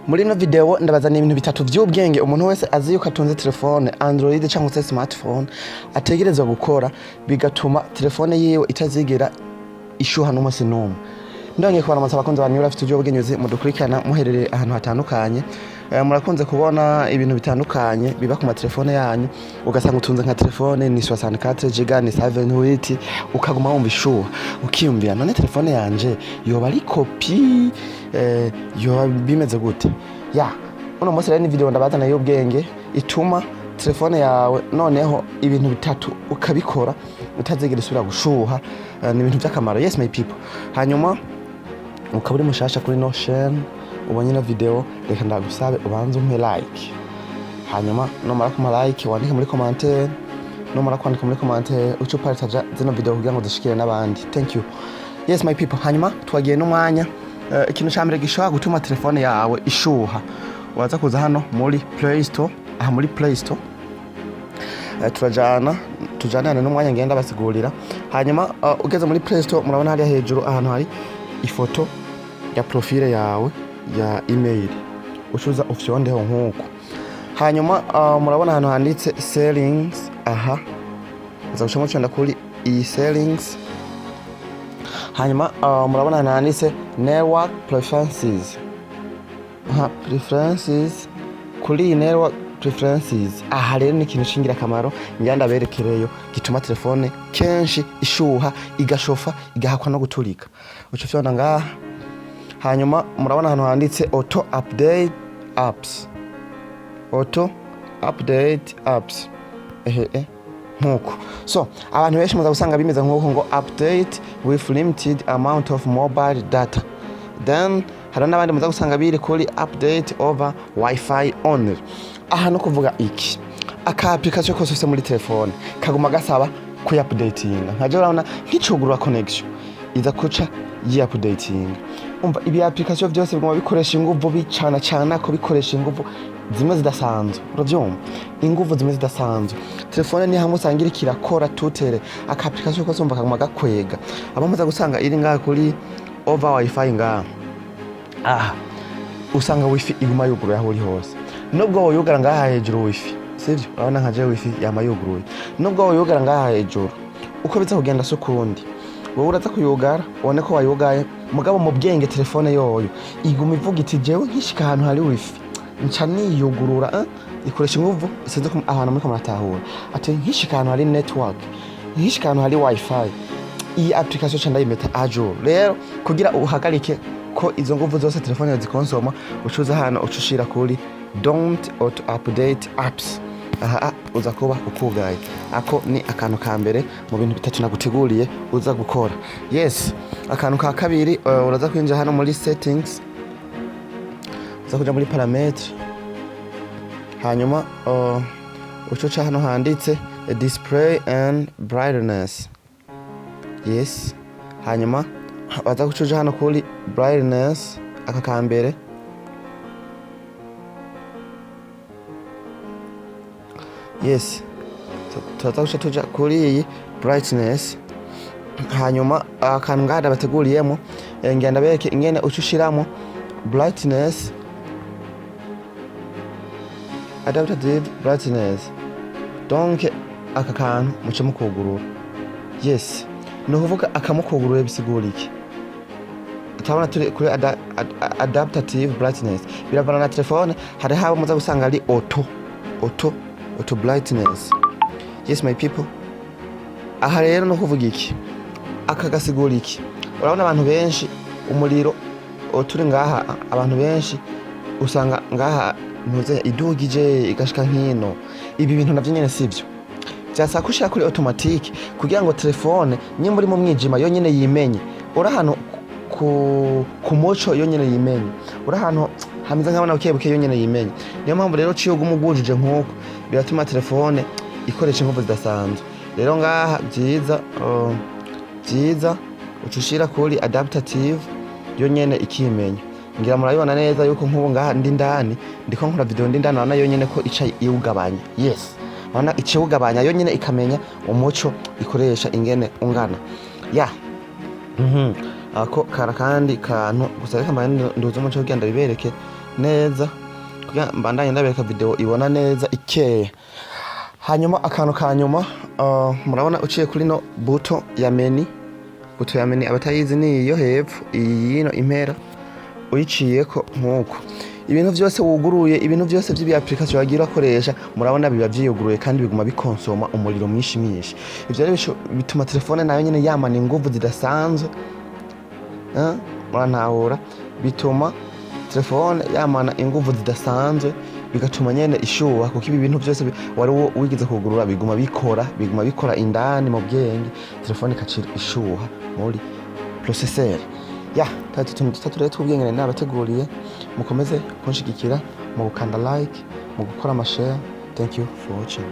Muri ino video ndabazana ibintu bitatu by'ubwenge umuntu wese azi yuko atunze telefone Android cyangwa se smartphone ategerezwa gukora bigatuma telefone yiwe itazigera ishuha n'umunsi n'umwe. Ndonye kubaramutsa abakunzi ba New Studio ubwenyuzi mudukurikirana muherereye ahantu hatandukanye. Murakunze kubona ibintu bitandukanye biba ku matelefone yanyu ugasanga utunze nka telefone ni 64 GB ni 7 ukaguma wumva ishuha ukiyumvira none telefone yanje yoba ari copy yoba bimeze gute ya uno munsi rero ni video ndabazana y'ubwenge ituma telefone yawe noneho ibintu bitatu ukabikora utazigera isubira gushuha ni ibintu by'akamaro. Yes my people, hanyuma ukaburi mushasha kuri Notion ubonye na video reka ndagusabe ubanze umpe like, hanyuma nomara kuma like wandike muri commentaire, nomara kwandika muri commentaire ucuparitaja zino video kugira ngo zishikire n'abandi. Thank you. Yes my people, hanyuma twagiye n'umwanya ikintu cyambere gishobora gutuma telefone yawe ishuha waza kuza hano muri Play Store. Aha muri Play Store tujana n'umwanya ngenda basigurira. Hanyuma ugeze muri Play Store murabona hali hejuru ahantu hari ifoto ya profile yawe ya email ucuza ufyondeho nkuko. Hanyuma murabona ahantu handitse settings. Aha uzagushamo cyenda kuri i settings. Hanyuma murabona ahantu handitse network preferences. Preferences kuri network preferences. Aha rero ni ikintu shingira kamaro ngenda berekereyo gituma telefone kenshi ishuha igashofa igahakwa no gutulika ucufyonda ngaha. Hanyuma murabona ahantu handitse auto update apps. Auto update apps nkuko. So abantu benshi muza gusanga bimeze nkuko ngo update with limited amount of mobile data. Then hari n'abandi muza gusanga biri kuri update over wifi only. Aha no kuvuga iki aka application kose muri telefone kaguma gasaba ku updating. Nkaje urabona nk'icugurura connection iza kuca yi updating. Umva ibi application byose biguma bikoresha inguvu bicana ko bikoresha inguvu zimwe zidasanzwe. Uravyumva inguvu zimwe zidasanzwe. Telefone ni hamwe usangira kirakora tutere aka application kose umva kaguma gakwega. Abamuza gusanga iri ngaha kuri over wifi ngaha. Usanga wifi iguma yuguruye aho uri hose. Nubwo woyugara ngaha hejuru wifi sivyo urabona nkaje wifi yama yuguruye. Nubwo woyugara ngaha hejuru uko biza kugenda sukundi wowe uraza kuyugara ubone ko wayugaye mugabo mu bwenge telefone yoyo iguma ivuga iti jewe nkishika ahantu hari wifi nca niyugurura ikoresha inguvu sinze ko ahantu muri kamatahura ati nkishika ahantu hari network nkishika ahantu hari wifi iyi application cyanda yimeta ajo. Rero kugira uhagarike ko izo nguvu zose telefone zikonsoma ucuza hano ucushira kuri don't auto update apps. Aha uza kuba ukugaye ako ni akantu ka mbere mu bintu bitatu naguteguriye uza gukora. Yes, akantu ka kabiri uraza kwinjira hano muri settings, uza kuja muri parametre, hanyuma ucuca hano handitse display and brightness. Yes, hanyuma uza kucuja hano kuri brightness aka ka mbere. Yes, tutakusha tuja kuri iyi brightness. Hanyuma akantu ngada bateguriyemo ngenda bereke ingene ucushiramo brightness, adaptive brightness. Donc aka kantu muce mukugurura. Yes, no kuvuga akamukugurura bisigura iki? Utabona turi kuri adaptive brightness biravana na telefone. Hari haba muza gusanga ari auto brightness. Yes my people, aha rero no kuvuga iki aka gasigura iki? Urabona abantu benshi umuriro turi ngaha, abantu benshi usanga ngaha ntuze idugije igashika nkino. Ibi bintu navyo nyene sivyo byasa kushira kuri automatique kugira ngo telefone nye muri mu mwijima yo nyene yimenye. Ura hano ku mocho yo nyene yimenye. Ura hano hamiza nk'abana ukebuke yo nyene yimenye. Niyo mpamvu rero ciyo gumugujije nkuko biratuma telefone ikoresha inguvu zidasanzwe. Rero ngaha byiza ucushira kuri adaptive yo nyene ikimenya. Ngira murabibona neza yuko nk'ubu ngaha ndi ndani ndiko nkora video ndi ndani nayo nyene ko ica iwugabanya. Yes, wana ikiwugabanya yo nyene ikamenya umuco ikoresha ingene ungana. ako kara kandi kantu gusa reka mbane nduze umuco kugenda bibereke neza kugira mbandanye ndabereka video ibona neza ikeye. Hanyuma akantu kanyuma murabona uciye kuri no buto ya menu abatayizi ni iyo hepfo iyino impera uyiciyeko nkuko ibintu byose wuguruye ibintu byose by'ibi application wagira akoresha murabona biba byiyuguruye kandi biguma bikonsoma umuriro mwinshi. Ivyo rero bituma telefone nayo nyene yamana inguvu zidasanzwe murantahura bituma telefone yamana inguvu zidasanzwe bigatuma nyene ishuha kuko ibi bintu byose wari wigize kugurura biguma bikora indani mu bwenge telefone ikacira ishuha muri processeur tutatu rero tw'ubwenge nabateguriye mukomeze kunshigikira mu gukanda like mu gukora amashare. Thank you for watching.